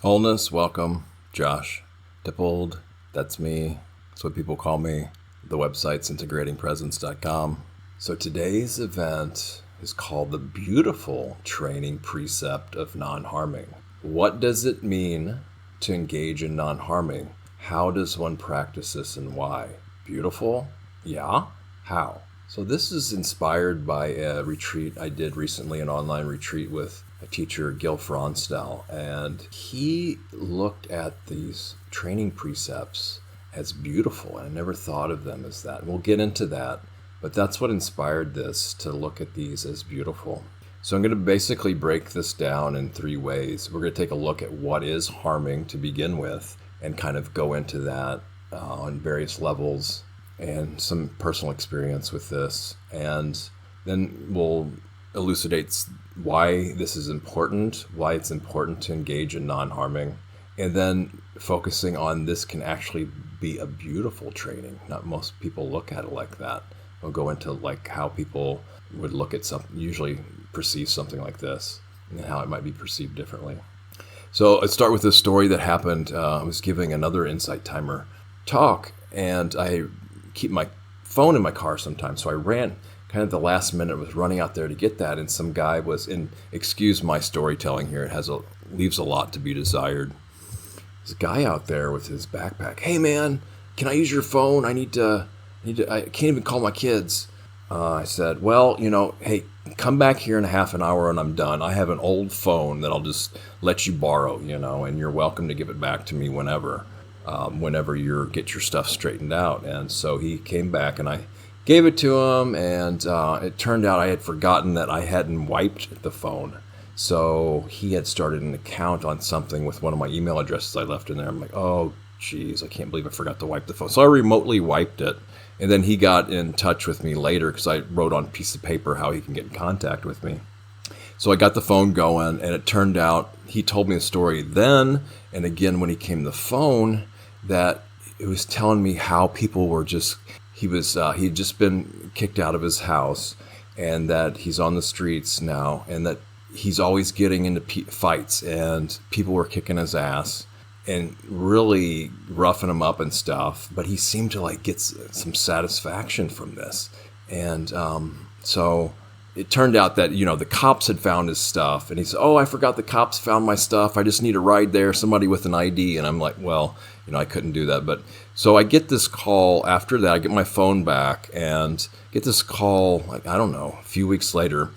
Wholeness, welcome. Josh Dippold, that's me. That's what people call me. The website's integratingpresence.com. So today's event is called the Beautiful Training Precept of Non-Harming. What does it mean to engage in non-harming? How does one practice this and why? Beautiful? Yeah? How? So this is inspired by a retreat I did recently, an online retreat with a teacher, Gil Fronsdal, and he looked at these training precepts as beautiful. I never thought of them as that. And we'll get into that, but that's what inspired this, to look at these as beautiful. So I'm going to basically break this down in three ways. We're going to take a look at what is harming to begin with and kind of go into that on various levels and some personal experience with this. And then we'll elucidate why this is important, why it's important to engage in non-harming, and then focusing on this can actually be a beautiful training. Not most people look at it like that. We'll go into like how people would look at something, usually perceive something like this, and how it might be perceived differently. So let's start with a story that happened. I was giving another Insight Timer talk, and I keep my phone in my car sometimes, so I ran kind of the last minute, was running out there to get that, and some guy was in, excuse my storytelling here, leaves a lot to be desired. There's a guy out there with his backpack. Hey man, can I use your phone? I can't even call my kids. I said, well, hey, come back here in a half an hour and I'm done. I have an old phone that I'll just let you borrow, and you're welcome to give it back to me whenever you get your stuff straightened out. And so he came back and I gave it to him, and it turned out I had forgotten that I hadn't wiped the phone. So he had started an account on something with one of my email addresses I left in there. I'm like, oh, geez, I can't believe I forgot to wipe the phone. So I remotely wiped it. And then he got in touch with me later because I wrote on a piece of paper how he can get in contact with me. So I got the phone going, and it turned out he told me a story then and again when he came to the phone that it was telling me how people were just... he'd just been kicked out of his house, and that he's on the streets now, and that he's always getting into fights, and people were kicking his ass and really roughing him up and stuff. But he seemed to like get some satisfaction from this. And so it turned out that, the cops had found his stuff, and he said, oh, I forgot the cops found my stuff. I just need a ride there, somebody with an ID. And I'm like, well, I couldn't do that. But so I get this call after that. I get my phone back and get this call, like, I don't know, a few weeks later.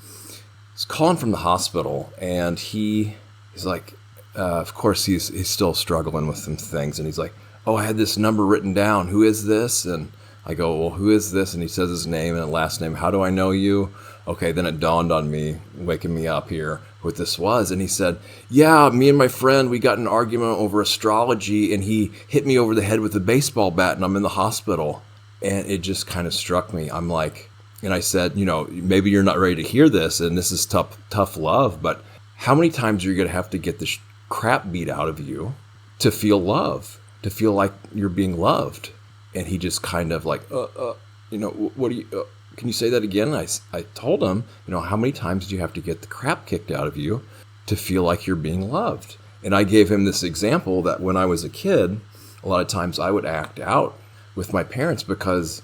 He's calling from the hospital, and he's like, of course, he's still struggling with some things. And he's like, oh, I had this number written down. Who is this? And I go, well, who is this? And he says his name and last name. How do I know you? Okay, then it dawned on me, waking me up here, what this was. And he said, yeah, me and my friend, we got in an argument over astrology, and he hit me over the head with a baseball bat, and I'm in the hospital. And it just kind of struck me. I'm like, and I said, maybe you're not ready to hear this, and this is tough love, but how many times are you going to have to get the crap beat out of you to feel love, to feel like you're being loved? And he just kind of like, what do you... can you say that again? I told him, how many times do you have to get the crap kicked out of you to feel like you're being loved? And I gave him this example that when I was a kid, a lot of times I would act out with my parents because,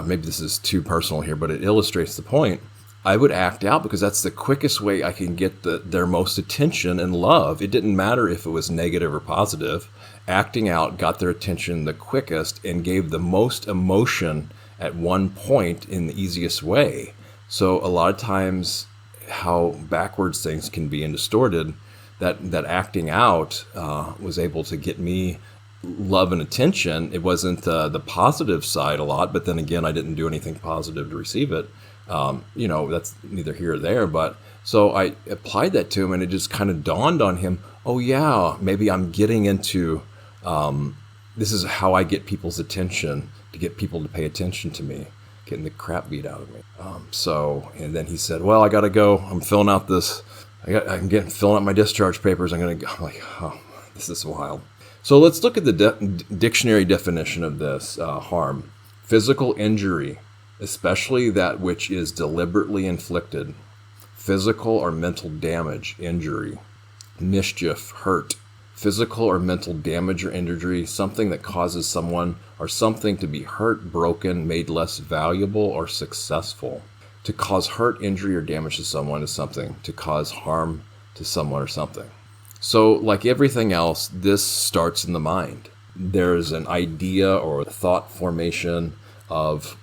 maybe this is too personal here, but it illustrates the point. I would act out because that's the quickest way I can get their most attention and love. It didn't matter if it was negative or positive. Acting out got their attention the quickest and gave the most emotion at one point in the easiest way. So a lot of times how backwards things can be and distorted, that acting out was able to get me love and attention. It wasn't the positive side a lot, but then again, I didn't do anything positive to receive it. That's neither here or there, but so I applied that to him, and it just kind of dawned on him, oh yeah, maybe I'm getting into, this is how I get people's attention, to get people to pay attention to me, getting the crap beat out of me. And then he said, well, I got to go. I'm filling out filling out my discharge papers. I'm going to go. I'm like, oh, this is wild. So let's look at the dictionary definition of this harm. Physical injury, especially that which is deliberately inflicted. Physical or mental damage, injury. Mischief, hurt. physical or mental damage or injury, something that causes someone or something to be hurt, broken, made less valuable or successful. To cause hurt, injury, or damage to someone is something. To cause harm to someone or something. So, like everything else, this starts in the mind. There's an idea or a thought formation of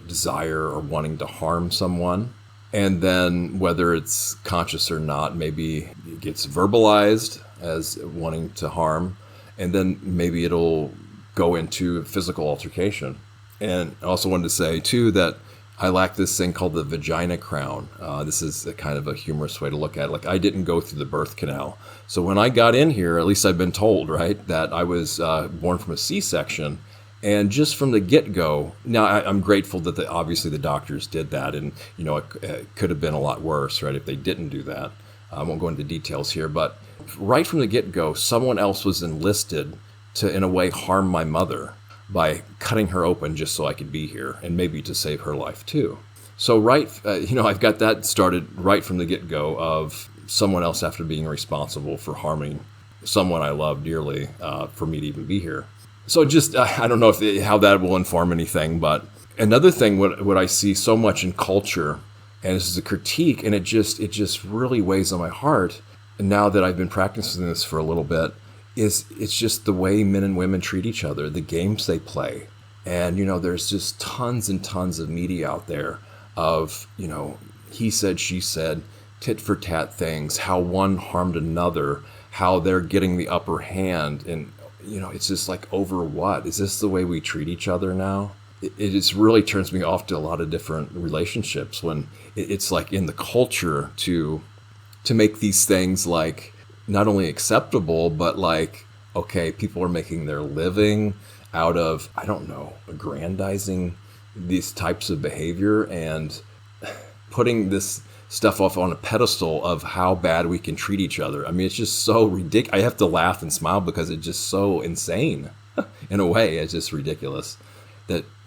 desire or wanting to harm someone. And then whether it's conscious or not, maybe it gets verbalized as wanting to harm. And then maybe it'll go into physical altercation. And I also wanted to say, too, that I lack this thing called the vagina crown. This is a kind of a humorous way to look at it. Like, I didn't go through the birth canal. So when I got in here, at least I've been told, right, that I was born from a C-section. And just from the get-go, now I'm grateful that obviously the doctors did that. And, it could have been a lot worse, right, if they didn't do that. I won't go into details here. But right from the get-go, someone else was enlisted to, in a way, harm my mother by cutting her open just so I could be here, and maybe to save her life too. So I've got that started right from the get-go of someone else after being responsible for harming someone I love dearly for me to even be here. So just, I don't know how that will inform anything, but another thing, what I see so much in culture, and this is a critique, and it just really weighs on my heart, and now that I've been practicing this for a little bit, it's just the way men and women treat each other, the games they play. And, there's just tons and tons of media out there of, he said, she said, tit for tat things, how one harmed another, how they're getting the upper hand. And, it's just like, over what? Is this the way we treat each other now? It just really turns me off to a lot of different relationships when it's like in the culture to make these things like, not only acceptable, but like, okay, people are making their living out of, I don't know, aggrandizing these types of behavior and putting this stuff off on a pedestal of how bad we can treat each other. I mean, it's just so ridiculous. I have to laugh and smile because it's just so insane. In a way, it's just ridiculous.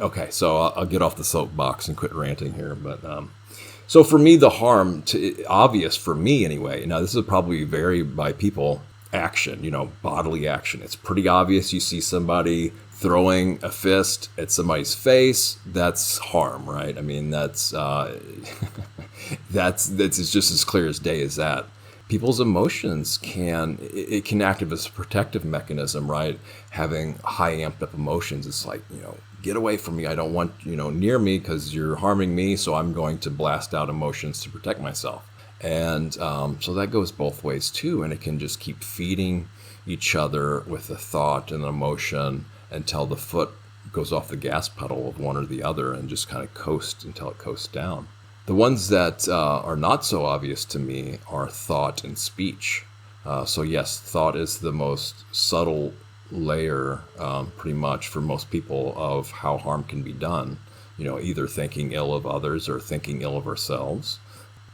Okay, so I'll get off the soapbox and quit ranting here, but so for me, the harm, obvious for me anyway, now this will probably vary by people, action, bodily action. It's pretty obvious. You see somebody throwing a fist at somebody's face, that's harm, right? I mean, that's it's just as clear as day as that. People's emotions can act as a protective mechanism, right? Having high amped up emotions, it's like, get away from me. I don't want, near me because you're harming me. So I'm going to blast out emotions to protect myself. And so that goes both ways too. And it can just keep feeding each other with a thought and an emotion until the foot goes off the gas pedal of one or the other and just kind of coast until it coasts down. The ones that are not so obvious to me are thought and speech. So yes, thought is the most subtle layer, pretty much for most people, of how harm can be done. Either thinking ill of others or thinking ill of ourselves.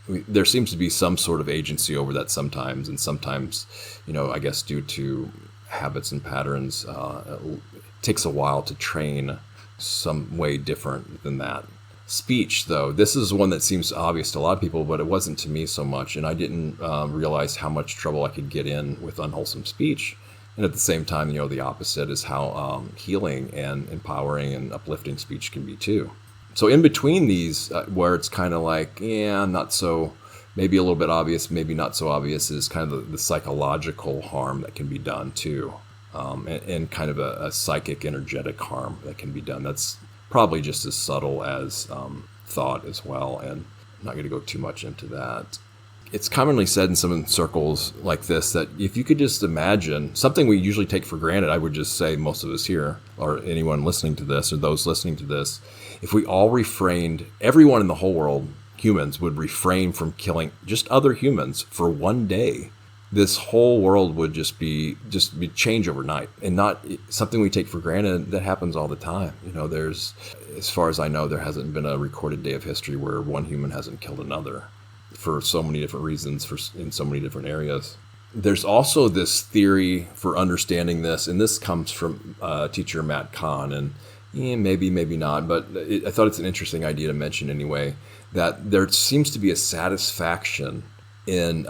There seems to be some sort of agency over that sometimes, and sometimes, I guess due to habits and patterns, it takes a while to train some way different than that. Speech, though, this is one that seems obvious to a lot of people, but it wasn't to me so much, and I didn't realize how much trouble I could get in with unwholesome speech. And at the same time, the opposite is how healing and empowering and uplifting speech can be too. So in between these, where it's kind of like, not so, maybe a little bit obvious, maybe not so obvious, is kind of the psychological harm that can be done too. And kind of a psychic, energetic harm that can be done. That's probably just as subtle as thought as well. And I'm not going to go too much into that. It's commonly said in some circles like this that if you could just imagine something we usually take for granted, I would just say most of us here, or anyone listening to this, or those listening to this, if we all refrained, everyone in the whole world, humans, would refrain from killing just other humans for one day, this whole world would just be change overnight, and not something we take for granted that happens all the time. There's, as far as I know, there hasn't been a recorded day of history where one human hasn't killed another, for so many different reasons, in so many different areas. There's also this theory for understanding this, and this comes from teacher Matt Kahn, and maybe not, but I thought it's an interesting idea to mention anyway, that there seems to be a satisfaction in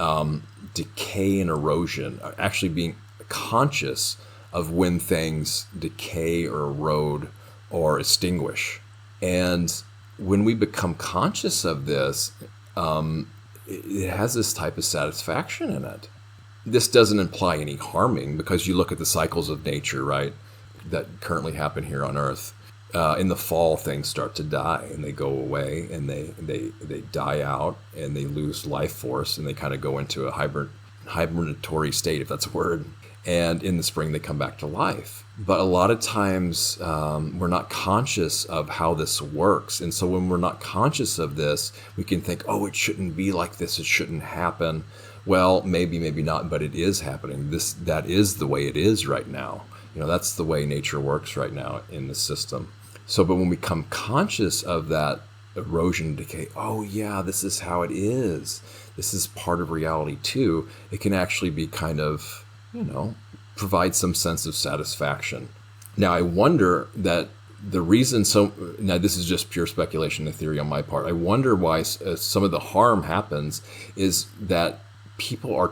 decay and erosion, actually being conscious of when things decay or erode or extinguish. And when we become conscious of this, it has this type of satisfaction in it. This doesn't imply any harming, because you look at the cycles of nature, right, that currently happen here on Earth. In the fall, things start to die, and they go away, and they die out, and they lose life force, and they kind of go into a hibernatory state, if that's a word. And in the spring, they come back to life. But a lot of times, we're not conscious of how this works. And so when we're not conscious of this, we can think, oh, it shouldn't be like this. It shouldn't happen. Well, maybe not, but it is happening. That is the way it is right now. That's the way nature works right now in the system. So, but when we become conscious of that erosion and decay, oh yeah, this is how it is. This is part of reality too. It can actually be kind of, provide some sense of satisfaction. Now, I wonder that the reason now this is just pure speculation and theory on my part. I wonder why some of the harm happens is that people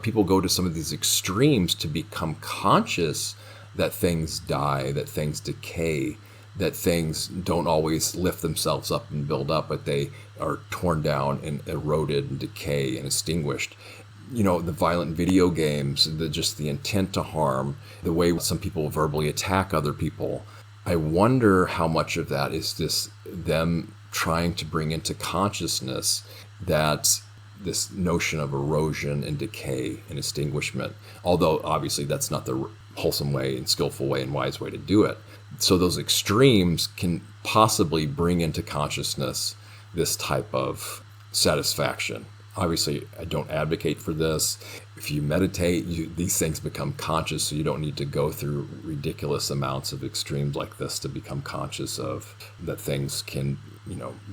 people go to some of these extremes to become conscious that things die, that things decay, that things don't always lift themselves up and build up, but they are torn down and eroded and decay and extinguished. The violent video games, just the intent to harm, the way some people verbally attack other people. I wonder how much of that is them trying to bring into consciousness that this notion of erosion and decay and extinguishment, although obviously that's not the wholesome way and skillful way and wise way to do it. So those extremes can possibly bring into consciousness this type of satisfaction. Obviously, I don't advocate for this. If you meditate, these things become conscious, so you don't need to go through ridiculous amounts of extremes like this to become conscious of that things can,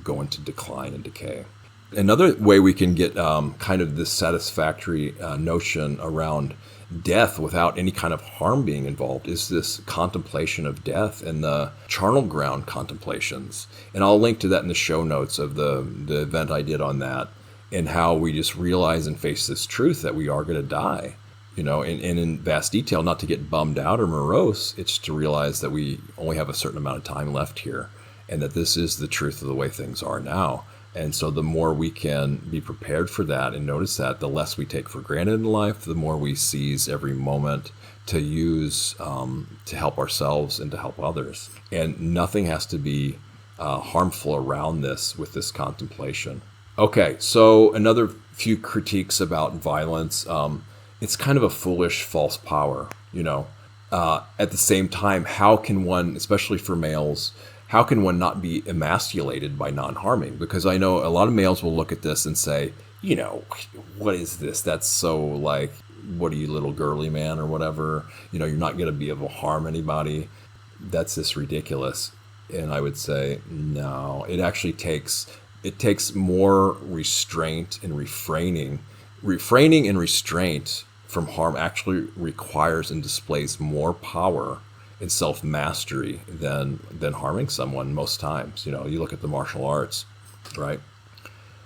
go into decline and decay. Another way we can get kind of this satisfactory notion around death without any kind of harm being involved is this contemplation of death and the charnel ground contemplations. And I'll link to that in the show notes of the event I did on that, and how we just realize and face this truth that we are going to die, and in vast detail, not to get bummed out or morose. It's to realize that we only have a certain amount of time left here, and that this is the truth of the way things are now. And so the more we can be prepared for that and notice that, the less we take for granted in life, the more we seize every moment to use to help ourselves and to help others. And nothing has to be harmful around this with this contemplation. Okay, so another few critiques about violence. It's kind of a foolish false power, At the same time, how can one, especially for males, how can one not be emasculated by non-harming? Because I know a lot of males will look at this and say, what is this? That's so like, what are you, little girly man or whatever? You're not going to be able to harm anybody. That's just ridiculous. And I would say, no, it actually takes more restraint and refraining. Refraining and restraint from harm actually requires and displays more power and self-mastery than harming someone most times. You look at the martial arts, right?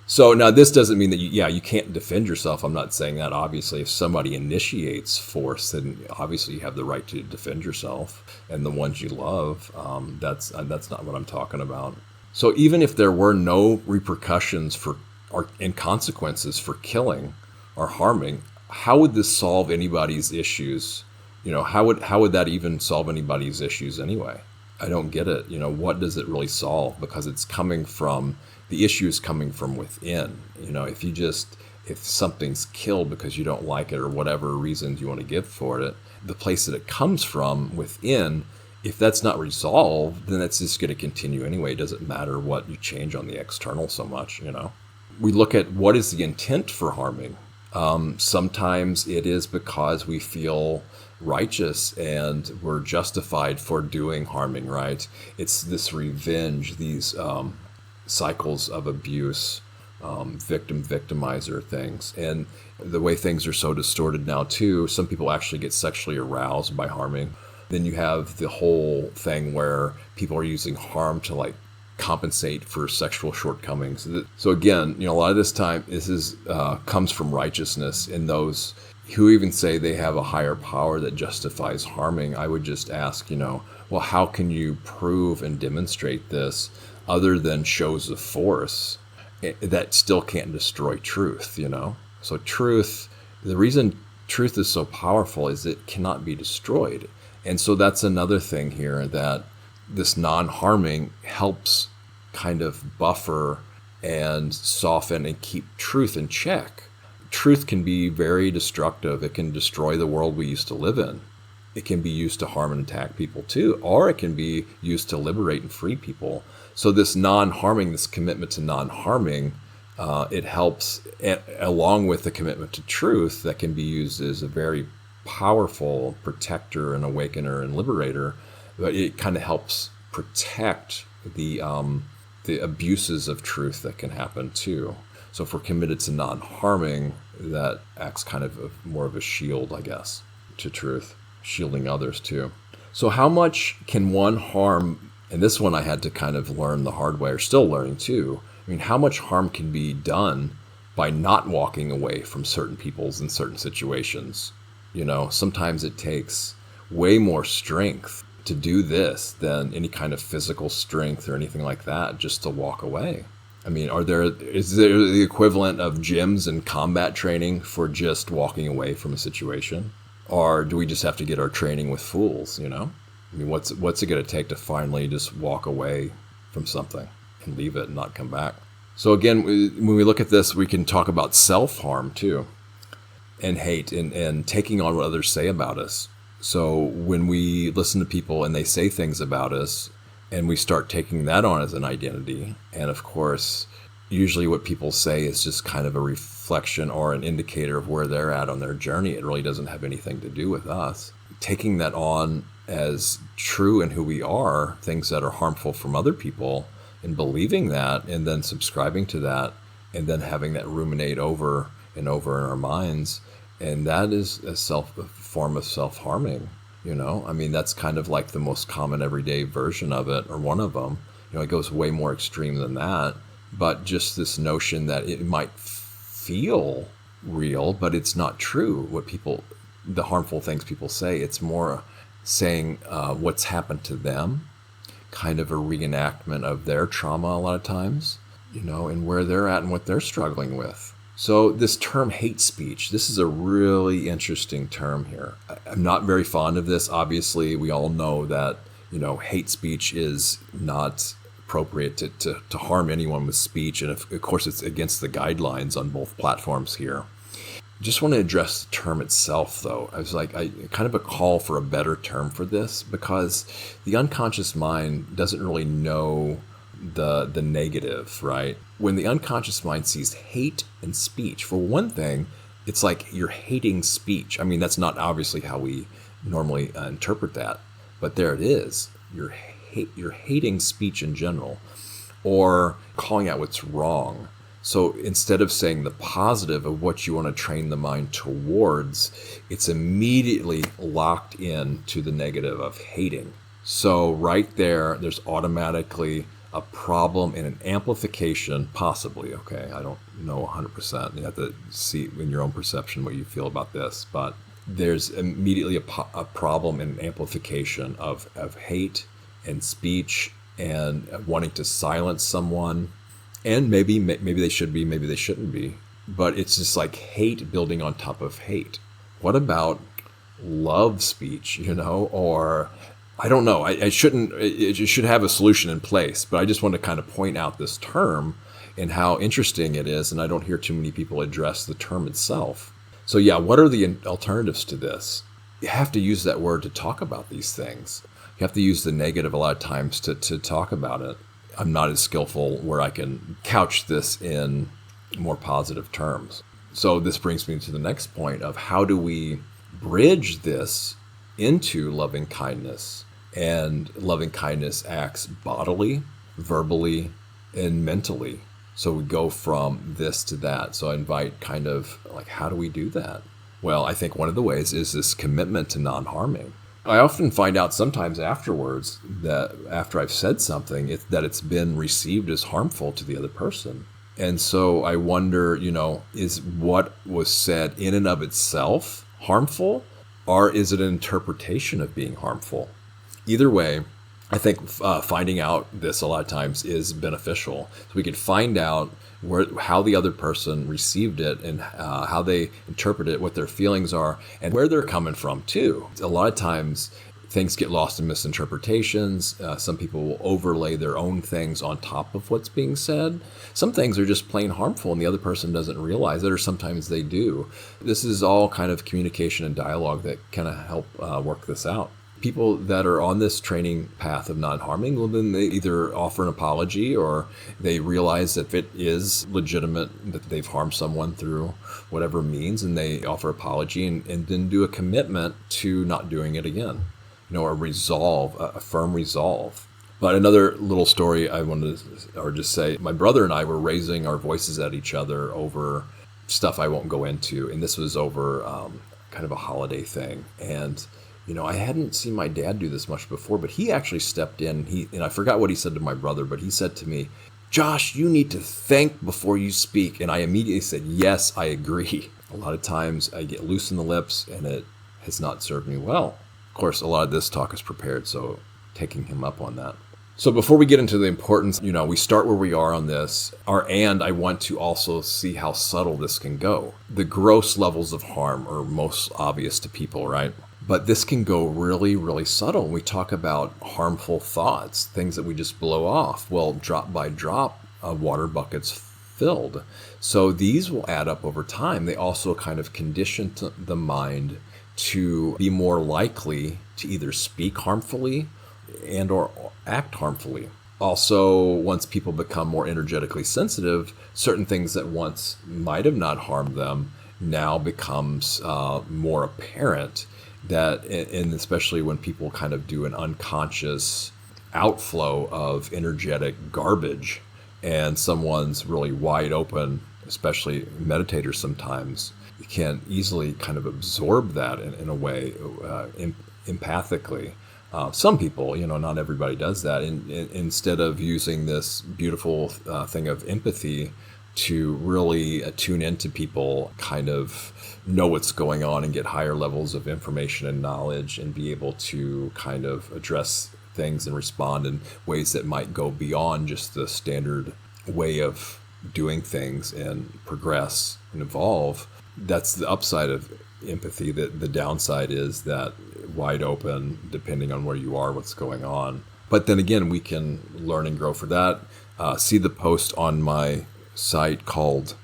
So now this doesn't mean that you can't defend yourself. I'm not saying that. Obviously, if somebody initiates force, then obviously you have the right to defend yourself and the ones you love. That's not what I'm talking about. So even if there were no repercussions and consequences for killing or harming, how would this solve anybody's issues? How would that even solve anybody's issues anyway? I don't get it. What does it really solve? Because the issue is coming from within. If something's killed because you don't like it or whatever reasons you want to give for it, the place that it comes from within, if that's not resolved, then that's just going to continue anyway. It doesn't matter what you change on the external so much, We look at what is the intent for harming. Sometimes it is because we feel righteous and we're justified for doing harming, right? It's this revenge, these cycles of abuse, victimizer things. And the way things are so distorted now too, some people actually get sexually aroused by harming. Then you have the whole thing where people are using harm to compensate for sexual shortcomings. So again, a lot of this time, this comes from righteousness in those who even say they have a higher power that justifies harming, I would just ask, well, how can you prove and demonstrate this other than shows of force that still can't destroy truth? So the reason truth is so powerful is it cannot be destroyed. And so that's another thing here, that this non-harming helps kind of buffer and soften and keep truth in check. Truth can be very destructive. It can destroy the world we used to live in. It can be used to harm and attack people too, or it can be used to liberate and free people. So this non-harming, this commitment to non-harming, it helps, along with the commitment to truth, that can be used as a very powerful protector and awakener and liberator. But it kind of helps protect the abuses of truth that can happen too. So if we're committed to non-harming, that acts kind of more of a shield, I guess, to truth, shielding others too. So how much can one harm? And this one I had to kind of learn the hard way, or still learning too. I mean, how much harm can be done by not walking away from certain peoples in certain situations? Sometimes it takes way more strength to do this than any kind of physical strength or anything like that, just to walk away. I mean, is there the equivalent of gyms and combat training for just walking away from a situation? Or do we just have to get our training with fools, I mean, what's it going to take to finally just walk away from something and leave it and not come back? So again, when we look at this, we can talk about self-harm too, and hate and taking on what others say about us. So when we listen to people and they say things about us, and we start taking that on as an identity, and of course, usually what people say is just kind of a reflection or an indicator of where they're at on their journey. It really doesn't have anything to do with us. Taking that on as true in who we are, things that are harmful from other people, and believing that, and then subscribing to that, and then having that ruminate over and over in our minds, and that is a form of self-harming. I mean, that's kind of like the most common everyday version of it, or one of them. It goes way more extreme than that. But just this notion that it might feel real, but it's not true. The harmful things people say, it's more saying what's happened to them, kind of a reenactment of their trauma a lot of times, and where they're at and what they're struggling with. So this term hate speech, this is a really interesting term here. I'm not very fond of this. Obviously, we all know that, hate speech is not appropriate to harm anyone with speech. And of course, it's against the guidelines on both platforms here. Just want to address the term itself, though. I kind of a call for a better term for this, because the unconscious mind doesn't really know the negative, right? When the unconscious mind sees hate and speech, for one thing, it's like you're hating speech. I mean, that's not obviously how we normally interpret that, but there it is. You're hating speech in general, or calling out what's wrong. So instead of saying the positive of what you want to train the mind towards, it's immediately locked in to the negative of hating. So right there's automatically a problem and an amplification, possibly, okay? I don't know 100%. You have to see in your own perception what you feel about this. But there's immediately a problem and an amplification of hate and speech and wanting to silence someone. And maybe they should be, maybe they shouldn't be. But it's just like hate building on top of hate. What about love speech, or... I don't know. It should have a solution in place, but I just want to kind of point out this term and how interesting it is, and I don't hear too many people address the term itself. So yeah, what are the alternatives to this? You have to use that word to talk about these things. You have to use the negative a lot of times to talk about it. I'm not as skillful where I can couch this in more positive terms. So this brings me to the next point of how do we bridge this into loving kindness? And loving kindness acts bodily, verbally, and mentally. So we go from this to that. So I invite kind of like, how do we do that? Well, I think one of the ways is this commitment to non-harming. I often find out sometimes afterwards that after I've said something, that it's been received as harmful to the other person. And so I wonder, is what was said in and of itself harmful, or is it an interpretation of being harmful? Either way, I think finding out this a lot of times is beneficial. So we could find out how the other person received it and how they interpret it, what their feelings are, and where they're coming from too. A lot of times things get lost in misinterpretations. Some people will overlay their own things on top of what's being said. Some things are just plain harmful and the other person doesn't realize it, or sometimes they do. This is all kind of communication and dialogue that kind of help work this out. People that are on this training path of non-harming, well, then they either offer an apology or they realize that it is legitimate that they've harmed someone through whatever means, and they offer apology and then do a commitment to not doing it again. A firm resolve. But another little story I wanted to, or just say, my brother and I were raising our voices at each other over stuff I won't go into, and this was over kind of a holiday thing. And I hadn't seen my dad do this much before, but he actually stepped in. And I forgot what he said to my brother, but he said to me, "Josh, you need to think before you speak." And I immediately said, "Yes, I agree." A lot of times I get loose in the lips, and it has not served me well. Of course, a lot of this talk is prepared, so taking him up on that. So before we get into the importance, we start where we are on this, and I want to also see how subtle this can go. The gross levels of harm are most obvious to people, right? But this can go really, really subtle. We talk about harmful thoughts, things that we just blow off. Well, drop by drop, a water bucket's filled. So these will add up over time. They also kind of condition the mind to be more likely to either speak harmfully and or act harmfully. Also, once people become more energetically sensitive, certain things that once might have not harmed them now becomes more apparent. That, and especially when people kind of do an unconscious outflow of energetic garbage, and someone's really wide open, especially meditators sometimes, can easily kind of absorb that in a way, empathically. Some people, not everybody does that. And instead of using this beautiful thing of empathy to really tune into people, kind of know what's going on and get higher levels of information and knowledge and be able to kind of address things and respond in ways that might go beyond just the standard way of doing things and progress and evolve. That's the upside of empathy. The downside is that wide open, depending on where you are, what's going on. But then again, we can learn and grow for that. See the post on my site called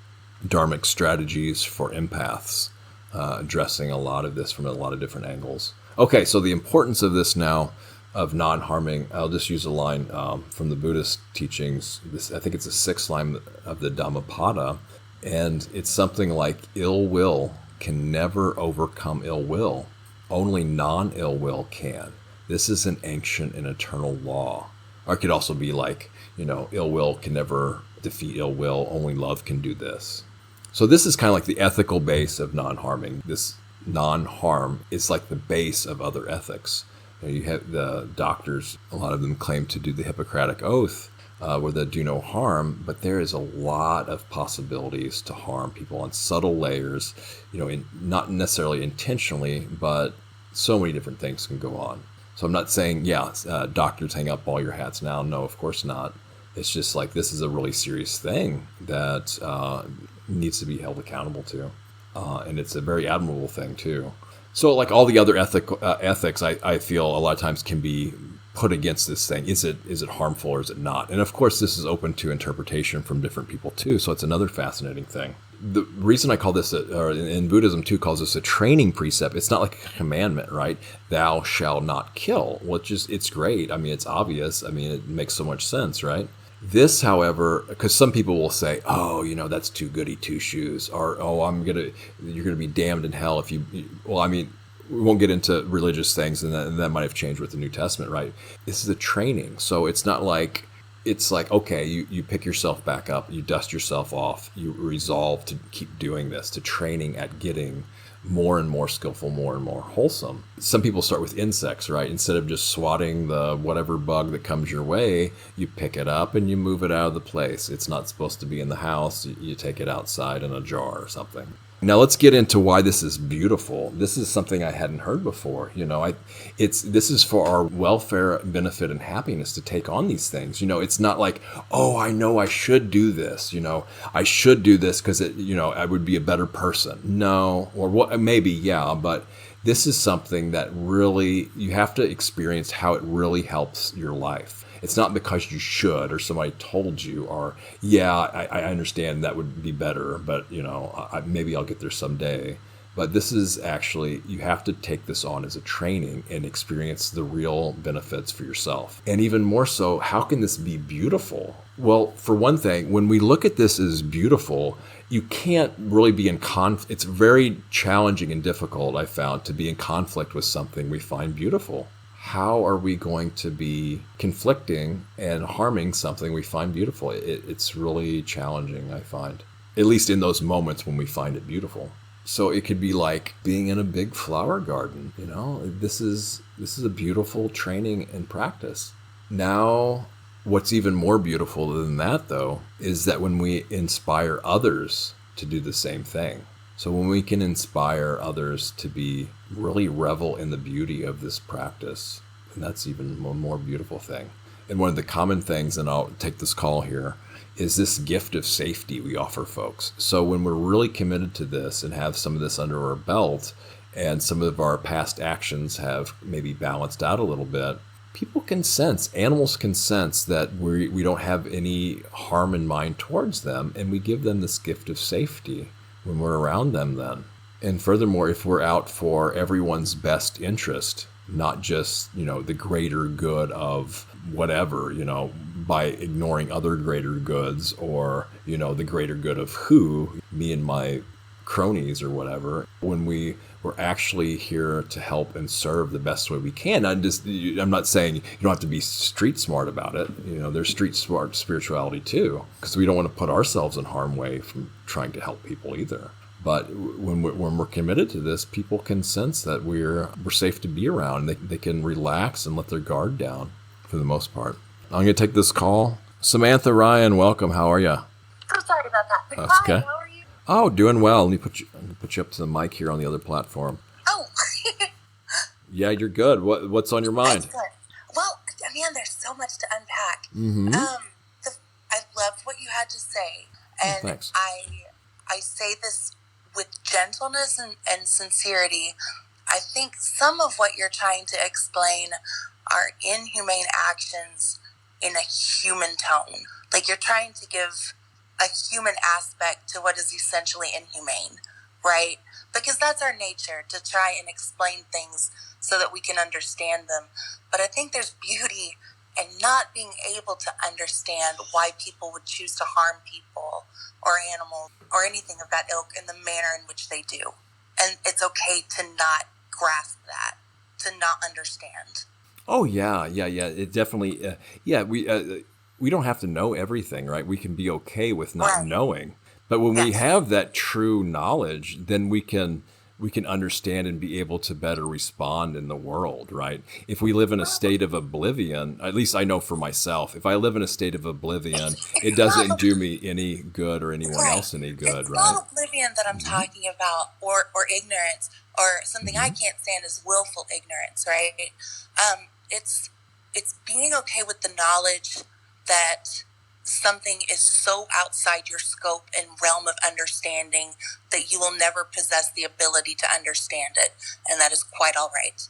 Dharmic Strategies for Empaths, addressing a lot of this from a lot of different angles. Okay, so the importance of this now, of non-harming, I'll just use a line from the Buddhist teachings. I think it's the 6th line of the Dhammapada, and it's something like, ill will can never overcome ill will. Only non-ill will can. This is an ancient and eternal law. Or it could also be like, ill will can never defeat ill will. Only love can do this. So this is kind of like the ethical base of non-harming. This non-harm is like the base of other ethics. You have the doctors, a lot of them claim to do the Hippocratic Oath, where they do no harm, but there is a lot of possibilities to harm people on subtle layers, not necessarily intentionally, but so many different things can go on. So I'm not saying, doctors hang up all your hats now. No, of course not. It's just like, this is a really serious thing that needs to be held accountable to. And it's a very admirable thing too. So like all the other ethics, I feel a lot of times can be put against this thing. Is it harmful or is it not? And of course, this is open to interpretation from different people too. So it's another fascinating thing. The reason I call this, or in Buddhism too, calls this a training precept. It's not like a commandment, right? Thou shalt not kill. Well, it's great. I mean, it's obvious. I mean, it makes so much sense, right? This, however, because some people will say, oh, that's too goody two shoes, or, oh, you're going to be damned in hell if you, well, I mean, we won't get into religious things, and that might have changed with the New Testament, right? This is a training. So it's not like, it's like, okay, you pick yourself back up, you dust yourself off, you resolve to keep doing this, to training at getting more and more skillful, more and more wholesome. Some people start with insects, right? Instead of just swatting the whatever bug that comes your way, you pick it up and you move it out of the place. It's not supposed to be in the house. You take it outside in a jar or something. Now let's get into why this is beautiful. This is something I hadn't heard before. This is for our welfare, benefit, and happiness to take on these things. It's not like, oh, I know I should do this. I should do this because I would be a better person. No, or what? Maybe, yeah, but this is something that really you have to experience how it really helps your life. It's not because you should or somebody told you or, yeah, I understand that would be better, but, maybe I'll get there someday. But this is actually, you have to take this on as a training and experience the real benefits for yourself. And even more so, how can this be beautiful? Well, for one thing, when we look at this as beautiful, you can't really be in conflict. It's very challenging and difficult, I found, to be in conflict with something we find beautiful. How are we going to be conflicting and harming something we find beautiful? It's really challenging, I find, at least in those moments when we find it beautiful. So it could be like being in a big flower garden. This is a beautiful training and practice. Now, what's even more beautiful than that, though, is that when we inspire others to do the same thing. So when we can inspire others to really revel in the beauty of this practice, and that's even one more beautiful thing. And one of the common things, and I'll take this call here, is this gift of safety we offer folks. So when we're really committed to this and have some of this under our belt, and some of our past actions have maybe balanced out a little bit, people can sense, animals can sense that we don't have any harm in mind towards them, and we give them this gift of safety when we're around them then. And furthermore, if we're out for everyone's best interest, not just, the greater good of whatever, by ignoring other greater goods or, the greater good of me and my cronies or whatever, when we're actually here to help and serve the best way we can. I'm not saying you don't have to be street smart about it. There's street smart spirituality too, because we don't want to put ourselves in harm's way from trying to help people either. But when we're committed to this, people can sense that we're safe to be around. They can relax and let their guard down for the most part. I'm going to take this call. Samantha Ryan, welcome. How are you? I'm sorry about that. That's Hi, okay. how are you? Oh, doing well. Let me put you up to the mic here on the other platform. Oh. Yeah, you're good. What's on your mind? Excellent. Well, man, there's so much to unpack. Mm-hmm. I loved what you had to say. And thanks. I say this with gentleness and sincerity. I think some of what you're trying to explain are inhumane actions in a human tone. Like you're trying to give a human aspect to what is essentially inhumane, right? Because that's our nature, to try and explain things so that we can understand them. But I think there's beauty in not being able to understand why people would choose to harm people or animals or anything of that ilk in the manner in which they do. And it's okay to not grasp that, to not understand. Oh, yeah. It definitely, we don't have to know everything, right? We can be okay with not knowing. But when we have that true knowledge, then we can understand and be able to better respond in the world, right? If we live in a state of oblivion, at least I know for myself, if I live in a state of oblivion, it doesn't do me any good or anyone else any good, it's right? It's not oblivion that I'm talking about, or ignorance, or something I can't stand is willful ignorance, right? It's being okay with the knowledge that something is so outside your scope and realm of understanding that you will never possess the ability to understand it. And that is quite all right.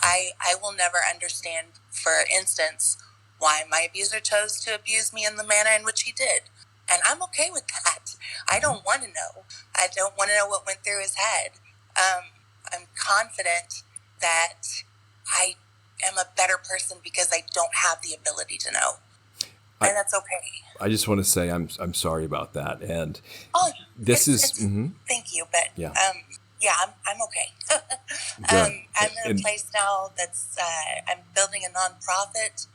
I will never understand, for instance, why my abuser chose to abuse me in the manner in which he did. And I'm okay with that. I don't want to know. I don't want to know what went through his head. I'm confident that I am a better person because I don't have the ability to know. And that's okay. I just want to say I'm sorry about that. And thank you, but yeah. I'm okay. I'm in a place now that's I'm building a nonprofit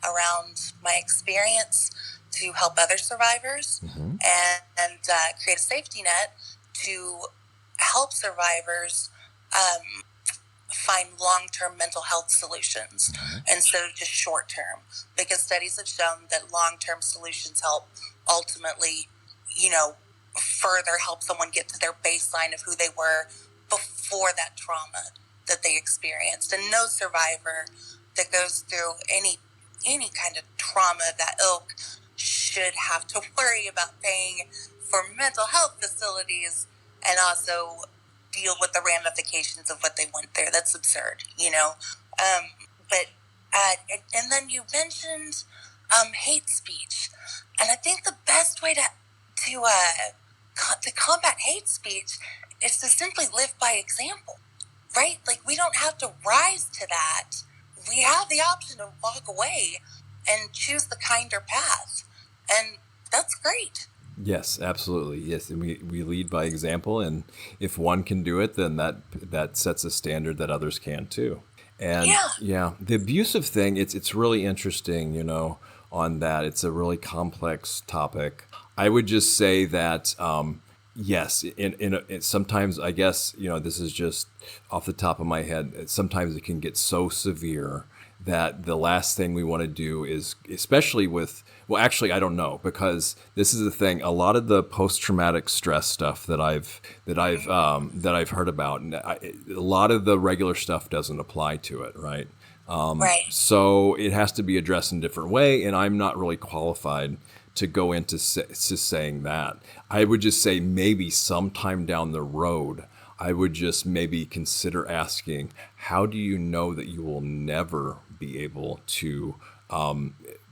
around my experience to help other survivors and create a safety net to help survivors find long-term mental health solutions instead of just short-term, because studies have shown that long-term solutions help ultimately, further help someone get to their baseline of who they were before that trauma that they experienced. And no survivor that goes through any kind of trauma of that ilk should have to worry about paying for mental health facilities and also deal with the ramifications of what they went through. That's absurd, and then you mentioned hate speech, and I think the best way to combat hate speech is to simply live by example, right? Like, we don't have to rise to that. We have the option to walk away and choose the kinder path, and that's great. Yes, absolutely. Yes, and we lead by example, and if one can do it, then that sets a standard that others can too. And yeah, the abusive thing, it's really interesting, on that. It's a really complex topic. I would just say that yes, sometimes, I guess, this is just off the top of my head. Sometimes it can get so severe that the last thing we want to do is, especially with, well, actually, I don't know, because this is the thing. A lot of the post-traumatic stress stuff that I've heard about, and a lot of the regular stuff doesn't apply to it, right? Right. So it has to be addressed in a different way, and I'm not really qualified to go into saying that. I would just say maybe sometime down the road, I would just maybe consider asking, how do you know that you will never be able to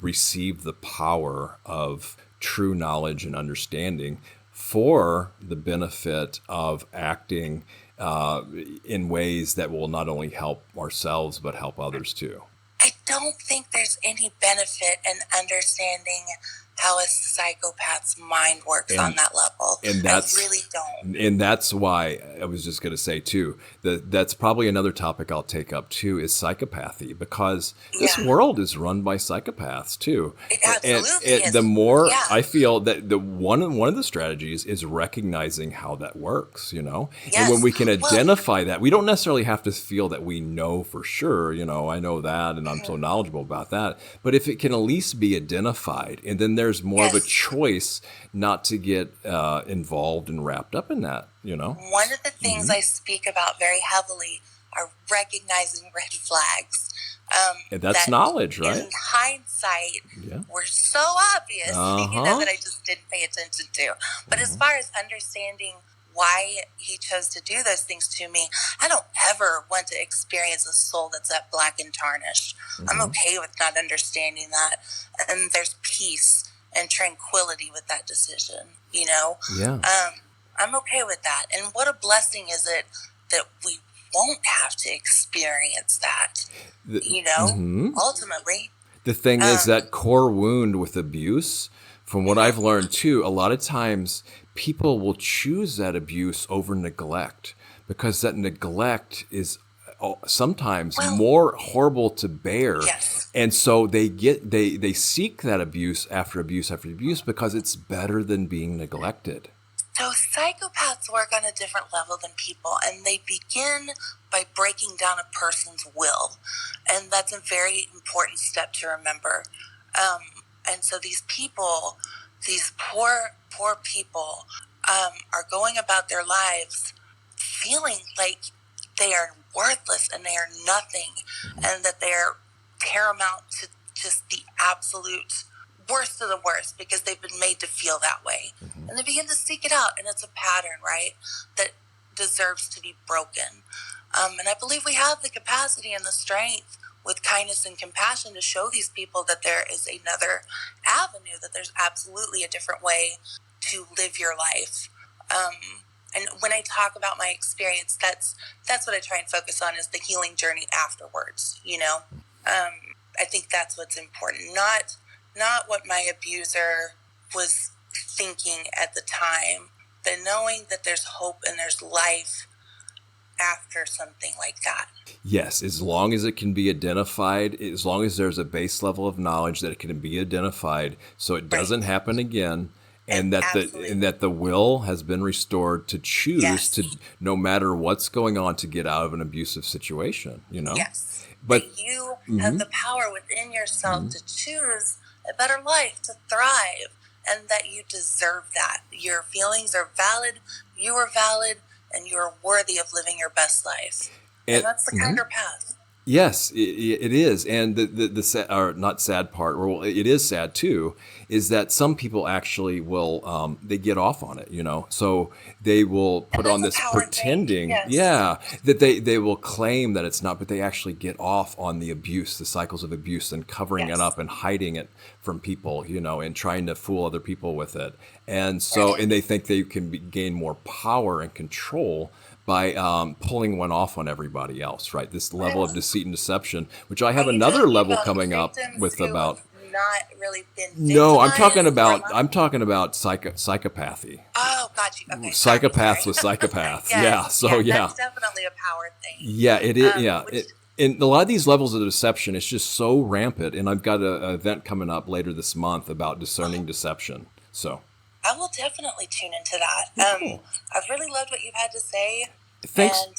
receive the power of true knowledge and understanding for the benefit of acting in ways that will not only help ourselves, but help others too? I don't think there's any benefit in understanding how a psychopath's mind works on that level. And I really don't. And that's why I was just going to say too, that's probably another topic I'll take up too, is psychopathy, because this world is run by psychopaths too. It absolutely is. The more I feel that the one of the strategies is recognizing how that works, Yes. And when we can identify that, we don't necessarily have to feel that we know for sure, I know that and I'm so knowledgeable about that. But if it can at least be identified, and then there's more of a choice not to get involved and wrapped up in that, One of the things I speak about very heavily are recognizing red flags. And that's knowledge, right? In hindsight, were so obvious, that I just didn't pay attention to. But as far as understanding why he chose to do those things to me, I don't ever want to experience a soul that's that black and tarnished. I'm okay with not understanding that. And there's peace and tranquility with that decision, I'm okay with that. And what a blessing is it that we won't have to experience that, ultimately. The thing is that core wound with abuse, from what I've learned too, a lot of times people will choose that abuse over neglect, because that neglect is sometimes more horrible to bear. Yes. And so they seek that abuse after abuse after abuse because it's better than being neglected. So psychopaths work on a different level than people, and they begin by breaking down a person's will. And that's a very important step to remember. And so these people, these poor people, are going about their lives feeling like they are worthless and they are nothing, and that they're paramount to just the absolute worst of the worst, because they've been made to feel that way. And they begin to seek it out, and it's a pattern, right, that deserves to be broken. And I believe we have the capacity and the strength with kindness and compassion to show these people that there is another avenue, that there's absolutely a different way to live your life. And when I talk about my experience, that's what I try and focus on, is the healing journey afterwards, I think that's what's important, not what my abuser was thinking at the time, but knowing that there's hope and there's life after something like that. Yes, as long as it can be identified, as long as there's a base level of knowledge that it can be identified, so it doesn't happen again, and that the will has been restored to choose to, no matter what's going on, to get out of an abusive situation, Yes. But that you have the power within yourself to choose a better life, to thrive, and that you deserve that. Your feelings are valid, you are valid, and you are worthy of living your best life. And that's the kinder path. Yes, it is. And the sad, or not sad part, well, it is sad too, is that some people actually will, they get off on it, so they will put on this pretending, that they will claim that it's not, but they actually get off on the abuse, the cycles of abuse, and covering it up and hiding it from people, and trying to fool other people with it. And so, and they think they can gain more power and control by pulling one off on everybody else, right? This level of deceit and deception, which I have another level coming up with about. Not really been. No, I'm talking about psychopathy. Oh, got you. Okay, psychopaths with psychopaths. That's definitely a power thing. Yeah, it is. And a lot of these levels of deception, it's just so rampant. And I've got an event coming up later this month about discerning deception. So I will definitely tune into that. I've really loved what you've had to say. Thanks. And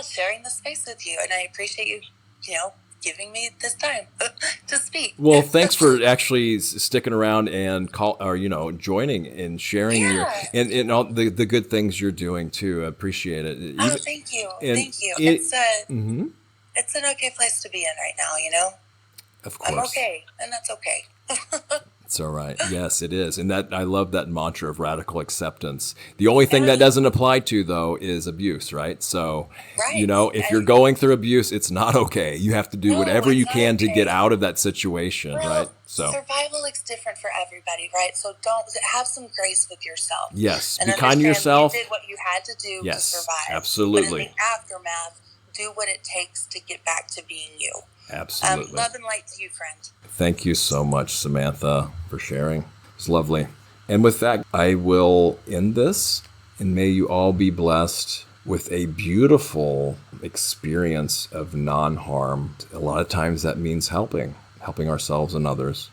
sharing the space with you. And I appreciate you, giving me this time to speak. Well, thanks for actually sticking around and joining and sharing and all the good things you're doing too. I appreciate it. Thank you. Thank you. It's an okay place to be in right now, Of course. I'm okay, and that's okay. It's all right. Yes, it is. And that I love that mantra of radical acceptance. The only thing that doesn't apply to, though, is abuse, right? So, if you're going through abuse, it's not okay. You have to do whatever you can to get out of that situation, right? So survival looks different for everybody, right? So don't have some grace with yourself. Yes, and be kind to yourself. You did what you had to do to survive. Absolutely. But in the aftermath, do what it takes to get back to being you. Absolutely. Love and light to you, friend. Thank you so much, Samantha, for sharing. It's lovely. And with that, I will end this, and may you all be blessed with a beautiful experience of non-harm. A lot of times that means helping ourselves and others.